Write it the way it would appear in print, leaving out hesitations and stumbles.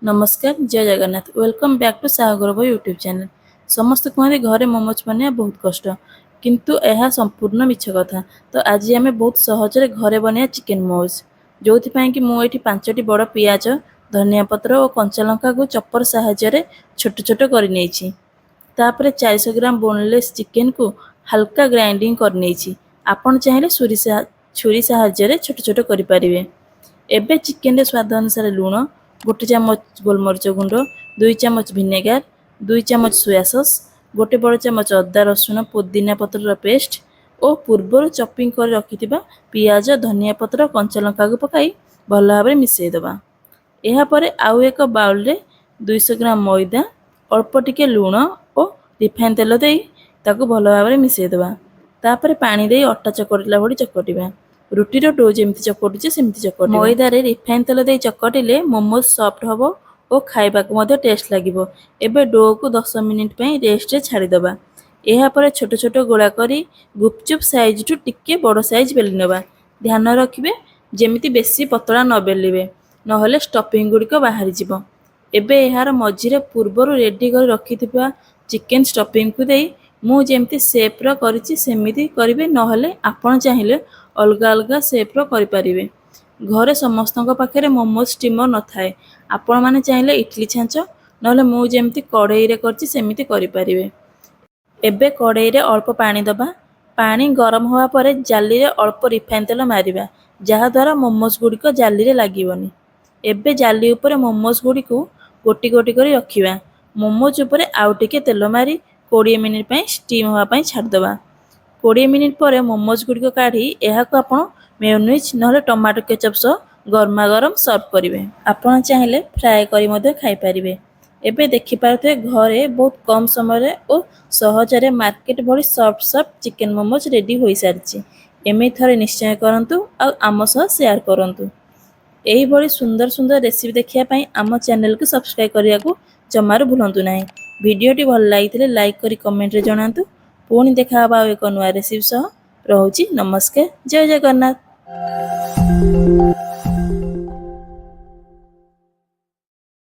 नमस्कार Jai Jagannath welcome back to सागरभ YouTube channel. समस्त कहते घरे मोमोज बनिया बहुत कष्ट किंतु यह संपूर्ण मिछ कथा। तो आज आम बहुत सहजरे घरे बनिया चिकेन मोमोज जो कि मुझे 5टी बड़ पियाज धनिया पत्र और कंचा लंका को चपर साहाय्य छोट छोट कर तापर 400 ग्राम बोनलेस चिकेन को हल्का ग्राइंडिंग करनी आपण चाहिए छुरी साहाय्य छोट छोट करें। एबे चिकेन स्वाद अनुसार लुण, 1 चामच गोलमरीच गुंड, 2 चामच भिनेगार, 2 चामच सोया सॉस, 1 बड़ चामच अदा रसुण पुदीना पत्र पेस्ट और पूर्वर चॉपिंग कर रखिथिबा पियाज धनिया पत्र कंचा लंका को पकाई भल भाव मिसई दबा। एहा परे आउ एक बाउल रे 200 ग्राम मैदा, अल्प टिके लुण और रिफाइन तेल देई ताकू भल भाव मिसई दबा। तापर पानी देई अटा चकटिला भली चकटिबा। रुटीर डो जमी चकटुचे सेमती चकटिबा। मैदा रे रिफाइन तेल देई चकटिले मोमोज सॉफ्ट हबो और खाइबा को मध्य टेस्ट लागिबो। एबे डो को 10 मिनिट पई रेस्ट रे छाड़ी दबा। एहा परे छोट छोट गोला करी गुपचुप साइज टू टिके बड़ साइज बेली नबा। ध्यान रखिबे जेमिति बेसी पतला न बेलिबे नहले स्टफिंग गुड़िक बाहरी जिवो। एबे एहार मझिरे पूर्वर रेडी कर रखिथिबा चिकेन स्टफिंग को देई मु जेमती शेप रो करिछि सेमिति करिवे नहले आपण चाहिए अलगा अलगा शेप रो करि परिबे। घरे समस्त पाखे मोमोज स्टीमर न थाए आपण माने चाहिए इडली छांच नहले मु जेमती कड़ाई रे करछि सेमिति करि परिबे। एबे कड़ाई रे अल्प पानी दबा। पानी गरम होवा परे जाली रे अल्प रिफाइन तेल मारिबा जहा द्वारा मोमोज गुड़िक जाली रे लागिबनी। एबे जाली उपरे मोमोज गुड़िक गोटी गोटी करी रखिबा। मोमोज उपरे आउ टिके तेल मारी 20 मिनिट पई स्टीम होवा पई छाड़ दबा। 20 मिनिट पर मोमोज गुड़िक काढ़ी एहाको आपण मेयोनीज नहले टमाटो केचप सह गरमा गरम सर्व करेंगे। आपण चाहिए फ्राए करी मध्य खाई पारिबे। एबे देखि पारथे घरे बहुत कम समय और सहजरे मार्केट भली soft soft chicken momos ready हो सारी। एमि थरे निश्चय करंतु आ आम सह शेयर करंतु। एही भली सुंदर सुंदर रेसिपी देखिया पई आम चैनल को सब्सक्राइब करिया को जमारू भूलंतु नाही। वीडियोटी भल लागिथिले लाइक करी कमेंट रे जणांतु। पुणी देखा हबा एक नुआ रेसिपी सह। रहुछि नमस्कार जय जगन्नाथ।